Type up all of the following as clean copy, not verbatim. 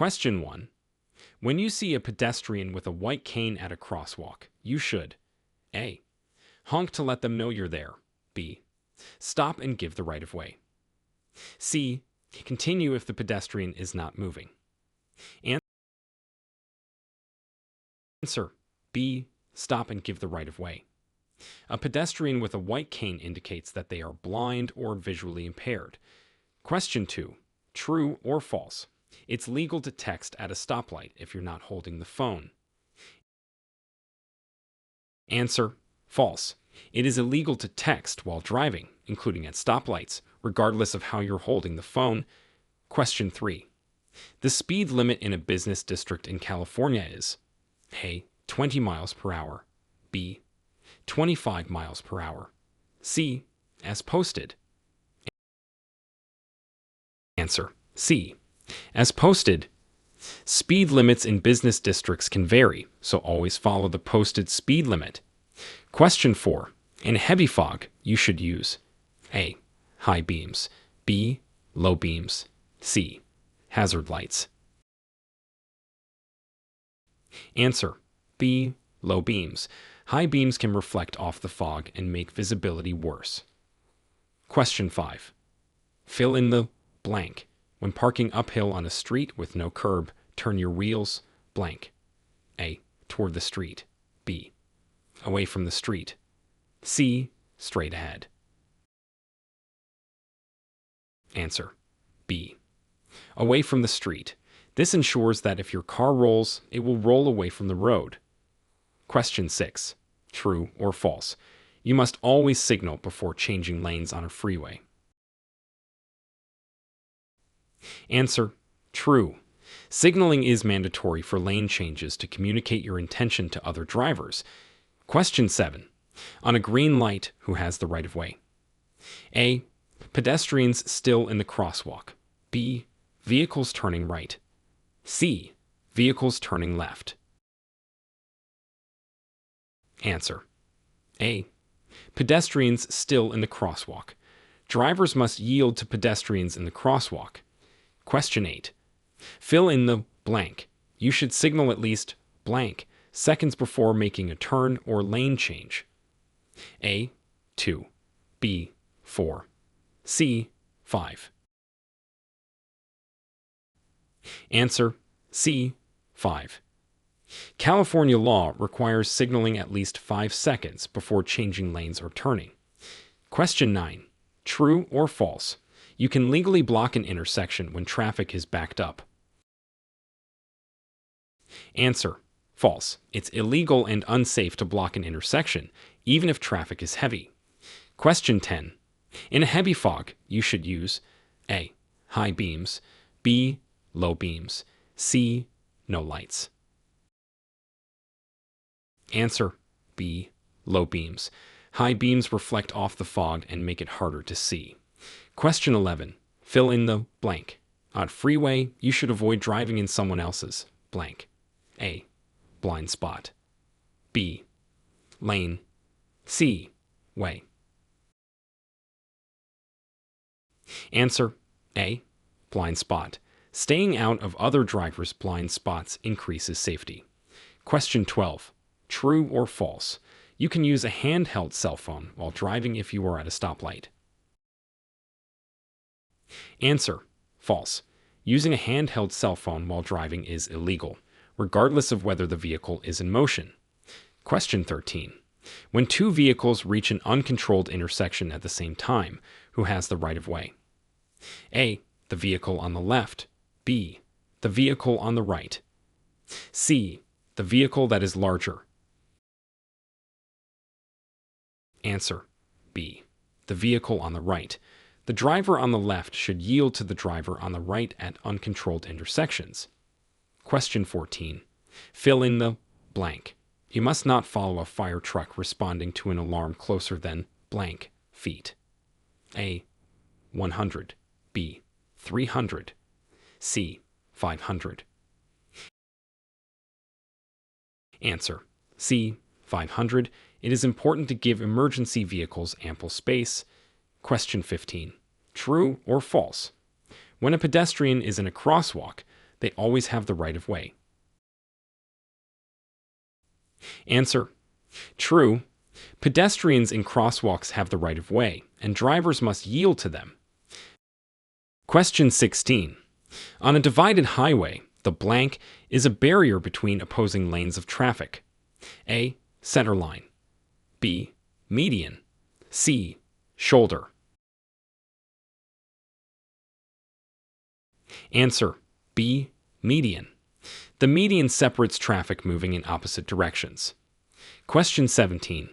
Question 1. When you see a pedestrian with a white cane at a crosswalk, you should A. Honk to let them know you're there. B. Stop and give the right of way. C. Continue if the pedestrian is not moving. Answer B. Stop and give the right of way. A pedestrian with a white cane indicates that they are blind or visually impaired. Question 2. True or false? It's legal to text at a stoplight if you're not holding the phone. Answer: false. It is illegal to text while driving, including at stoplights, regardless of how you're holding the phone. Question 3. The speed limit in a business district in California is A. 20 miles per hour. B. 25 miles per hour. C. As posted. Answer: C. As posted. Speed limits in business districts can vary, so always follow the posted speed limit. Question 4. In heavy fog, you should use A. High beams. B. Low beams. C. Hazard lights. Answer: B. Low beams. High beams can reflect off the fog and make visibility worse. Question 5. Fill in the blank. When parking uphill on a street with no curb, turn your wheels blank. A. Toward the street. B. Away from the street. C. Straight ahead. Answer: B. Away from the street. This ensures that if your car rolls, it will roll away from the road. Question 6. True or false? You must always signal before changing lanes on a freeway. Answer: true. Signaling is mandatory for lane changes to communicate your intention to other drivers. Question 7. On a green light, who has the right of way? A. Pedestrians still in the crosswalk. B. Vehicles turning right. C. Vehicles turning left. Answer: A. Pedestrians still in the crosswalk. Drivers must yield to pedestrians in the crosswalk. Question 8. Fill in the blank. You should signal at least blank seconds before making a turn or lane change. A. 2. B. 4. C. 5. Answer: C. 5. California law requires signaling at least 5 seconds before changing lanes or turning. Question 9. True or false? You can legally block an intersection when traffic is backed up. Answer: false. It's illegal and unsafe to block an intersection, even if traffic is heavy. Question 10. In a heavy fog, you should use A. High beams. B. Low beams. C. No lights. Answer: B. Low beams. High beams reflect off the fog and make it harder to see. Question 11. Fill in the blank. On freeway, you should avoid driving in someone else's blank. A. Blind spot. B. Lane. C. Way. Answer: A. Blind spot. Staying out of other drivers' blind spots increases safety. Question 12. True or false? You can use a handheld cell phone while driving if you are at a stoplight. Answer: false. Using a handheld cell phone while driving is illegal, regardless of whether the vehicle is in motion. Question 13. When two vehicles reach an uncontrolled intersection at the same time, who has the right of way? A. The vehicle on the left. B. The vehicle on the right. C. The vehicle that is larger. Answer: B. The vehicle on the right. The driver on the left should yield to the driver on the right at uncontrolled intersections. Question 14. Fill in the blank. You must not follow a fire truck responding to an alarm closer than blank feet. A. 100. B. 300. C. 500. Answer: C. 500. It is important to give emergency vehicles ample space. Question 15. True or false? When a pedestrian is in a crosswalk, They always have the right of way. Answer: true. Pedestrians in crosswalks have the right of way, and drivers must yield to them. Question 16. On a divided highway, the blank is a barrier between opposing lanes of traffic. A. Center line. B. Median. C. Shoulder. Answer: B. Median. The median separates traffic moving in opposite directions. Question 17.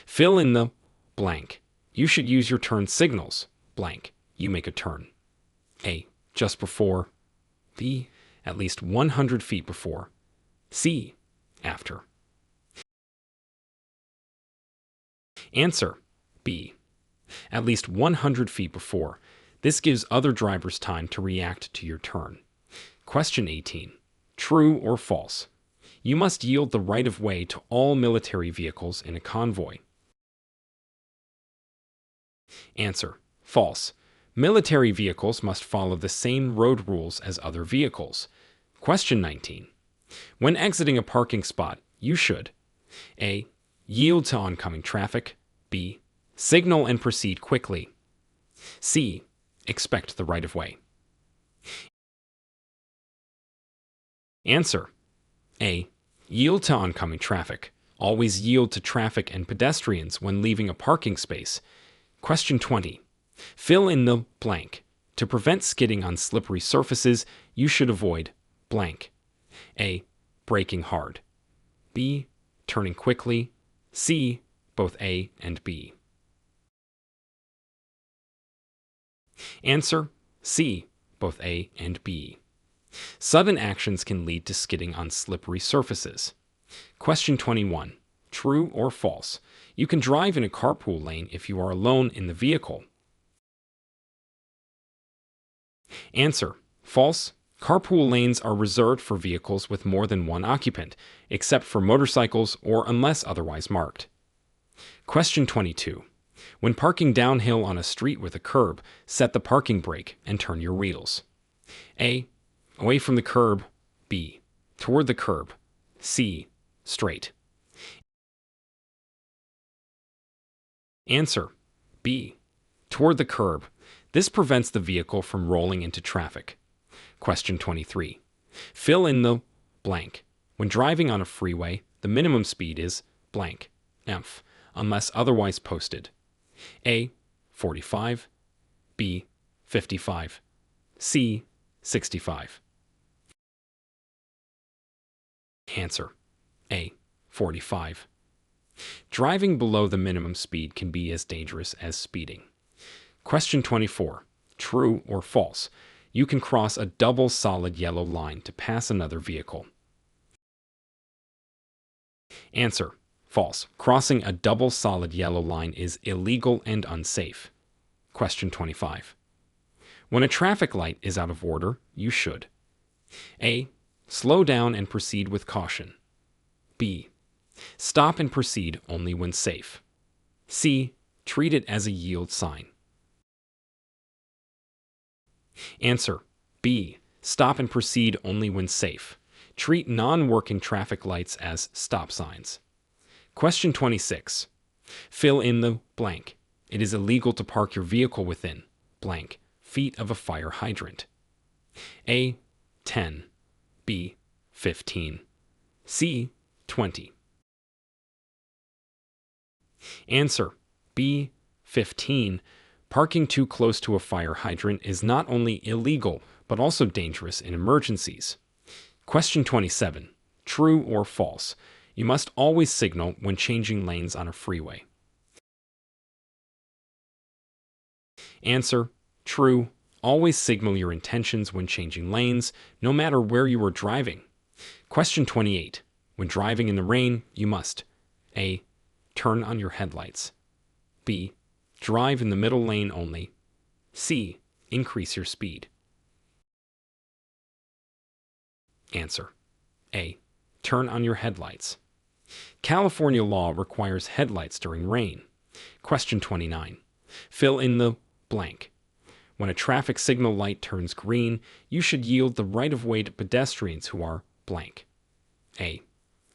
Fill in the blank. You should use your turn signals. Blank. You make a turn. A. Just before. B. At least 100 feet before. C. After. Answer: B. At least 100 feet before. This gives other drivers time to react to your turn. Question 18. True or false? You must yield the right of way to all military vehicles in a convoy. Answer: false. Military vehicles must follow the same road rules as other vehicles. Question 19. When exiting a parking spot, you should: A. Yield to oncoming traffic. B. Signal and proceed quickly. C. Expect the right of way. Answer: A. Yield to oncoming traffic. Always yield to traffic and pedestrians when leaving a parking space. Question 20. Fill in the blank. To prevent skidding on slippery surfaces, you should avoid blank. A. Braking hard. B. Turning quickly. C. Both A and B. Answer: C. Both A and B. Sudden actions can lead to skidding on slippery surfaces. Question 21. True or false? You can drive in a carpool lane if you are alone in the vehicle. Answer: false. Carpool lanes are reserved for vehicles with more than one occupant, except for motorcycles or unless otherwise marked. Question 22. When parking downhill on a street with a curb, set the parking brake and turn your wheels. A. Away from the curb. B. Toward the curb. C. Straight. Answer: B. Toward the curb. This prevents the vehicle from rolling into traffic. Question 23. Fill in the blank. When driving on a freeway, the minimum speed is blank, F, unless otherwise posted. A. 45. B. 55. C. 65. Answer: A. 45. Driving below the minimum speed can be as dangerous as speeding. Question 24. True or false? You can cross a double solid yellow line to pass another vehicle. Answer: false. Crossing a double solid yellow line is illegal and unsafe. Question 25. When a traffic light is out of order, you should: A. Slow down and proceed with caution. B. Stop and proceed only when safe. C. Treat it as a yield sign. Answer: B. Stop and proceed only when safe. Treat non-working traffic lights as stop signs. Question 26. Fill in the blank. It is illegal to park your vehicle within blank feet of a fire hydrant. A. 10. B. 15. C. 20. Answer: B. 15. Parking too close to a fire hydrant is not only illegal, but also dangerous in emergencies. Question 27. True or false? You must always signal when changing lanes on a freeway. Answer: true. Always signal your intentions when changing lanes, no matter where you are driving. Question 28. When driving in the rain, you must: A. Turn on your headlights. B. Drive in the middle lane only. C. Increase your speed. Answer: A. Turn on your headlights. California law requires headlights during rain. Question 29. Fill in the blank. When a traffic signal light turns green, you should yield the right-of-way to pedestrians who are blank. A.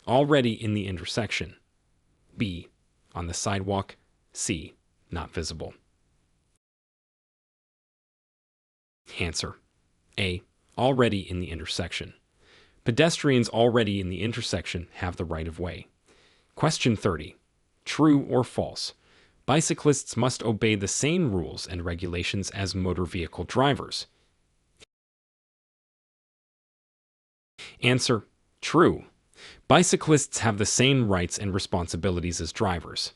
Already in the intersection. B. On the sidewalk. C. Not visible. Answer. A. Already in the intersection. Pedestrians already in the intersection have the right-of-way. Question 30. True or false? Bicyclists must obey the same rules and regulations as motor vehicle drivers. Answer. True. Bicyclists have the same rights and responsibilities as drivers.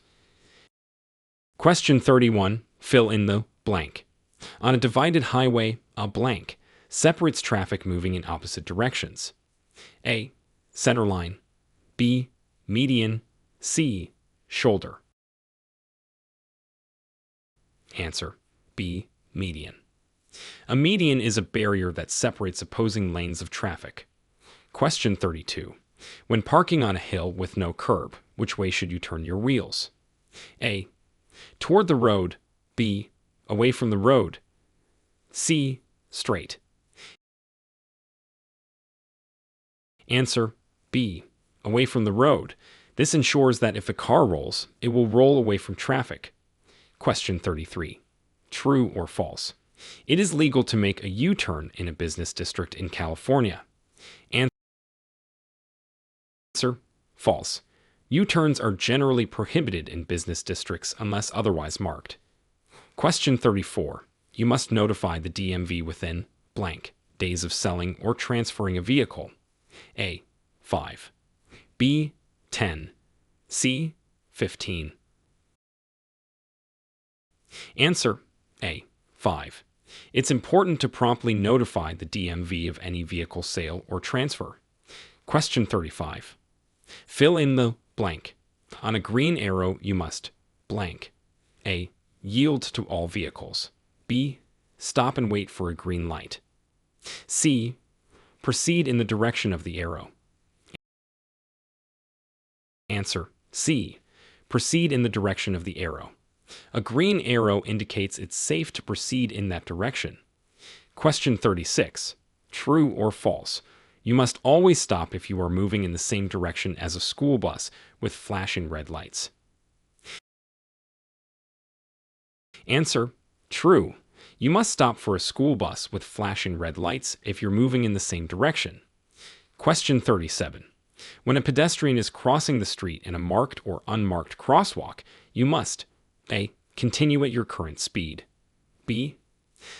Question 31. Fill in the blank. On a divided highway, a blank separates traffic moving in opposite directions. A. Centerline. B. Median. C. Shoulder. Answer. B. Median. A median is a barrier that separates opposing lanes of traffic. Question 32. When parking on a hill with no curb, which way should you turn your wheels? A. Toward the road. B. Away from the road. C. Straight. Answer. B. Away from the road. This ensures that if a car rolls, it will roll away from traffic. Question 33. True or false? It is legal to make a U-turn in a business district in California. Answer. False. U-turns are generally prohibited in business districts unless otherwise marked. Question 34. You must notify the DMV within blank days of selling or transferring a vehicle. A. 5. B. 10. C. 15. Answer. A. 5. It's important to promptly notify the DMV of any vehicle sale or transfer. Question 35. Fill in the blank. On a green arrow, you must blank. A. Yield to all vehicles. B. Stop and wait for a green light. C. Proceed in the direction of the arrow. Answer. C. Proceed in the direction of the arrow. A green arrow indicates it's safe to proceed in that direction. Question 36. True or false? You must always stop if you are moving in the same direction as a school bus with flashing red lights. Answer. True. You must stop for a school bus with flashing red lights if you're moving in the same direction. Question 37. When a pedestrian is crossing the street in a marked or unmarked crosswalk, you must A. Continue at your current speed. B.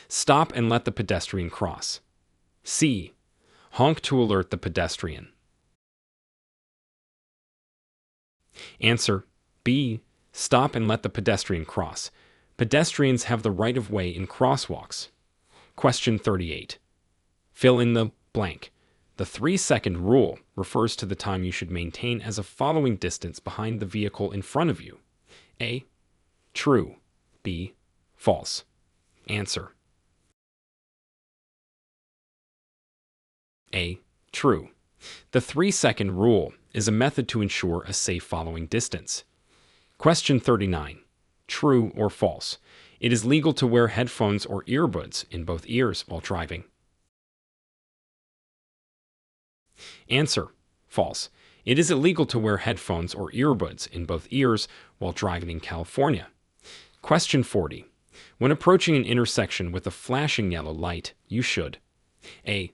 Stop and let the pedestrian cross. C. Honk to alert the pedestrian. Answer. B. Stop and let the pedestrian cross. Pedestrians have the right of way in crosswalks. Question 38. Fill in the blank. The 3-second rule refers to the time you should maintain as a following distance behind the vehicle in front of you. A. True. B. False. Answer. A. True. The 3-second rule is a method to ensure a safe following distance. Question 39. True or false? It is legal to wear headphones or earbuds in both ears while driving. Answer. False. It is illegal to wear headphones or earbuds in both ears while driving in California. Question 40. When approaching an intersection with a flashing yellow light, you should A.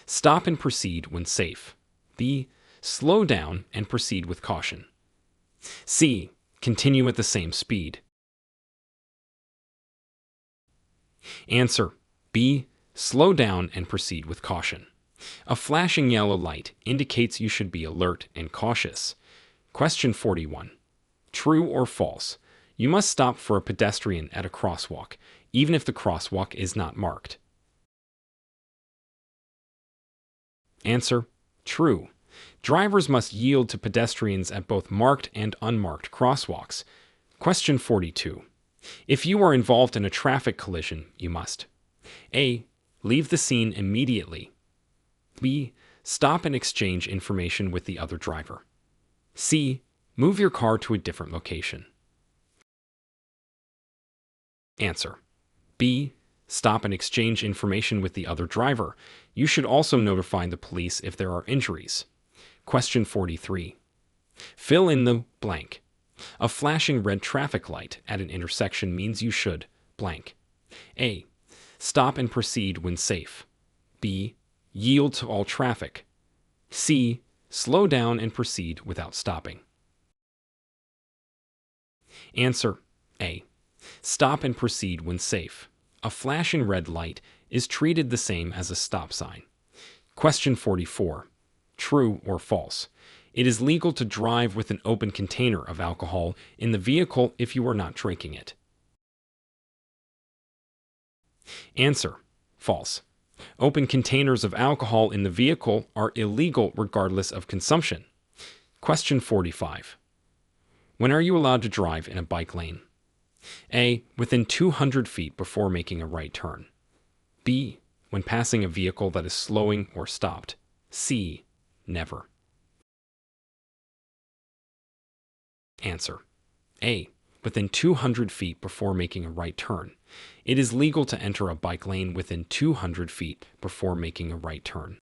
Stop and proceed when safe. B. Slow down and proceed with caution. C. Continue at the same speed. Answer. B. Slow down and proceed with caution. A flashing yellow light indicates you should be alert and cautious. Question 41. True or false? You must stop for a pedestrian at a crosswalk, even if the crosswalk is not marked. Answer. True. Drivers must yield to pedestrians at both marked and unmarked crosswalks. Question 42. If you are involved in a traffic collision, you must A. Leave the scene immediately. B. Stop and exchange information with the other driver. C. Move your car to a different location. Answer. B. Stop and exchange information with the other driver. You should also notify the police if there are injuries. Question 43. Fill in the blank. A flashing red traffic light at an intersection means you should blank. A. Stop and proceed when safe. B. Yield to all traffic. C. Slow down and proceed without stopping. Answer A. Stop and proceed when safe. A flashing red light is treated the same as a stop sign. Question 44. True or false? It is legal to drive with an open container of alcohol in the vehicle if you are not drinking it. Answer: false. Open containers of alcohol in the vehicle are illegal regardless of consumption. Question 45. When are you allowed to drive in a bike lane? A. Within 200 feet before making a right turn. B. When passing a vehicle that is slowing or stopped. C. Never. Answer: A. Within 200 feet before making a right turn. It is legal to enter a bike lane within 200 feet before making a right turn.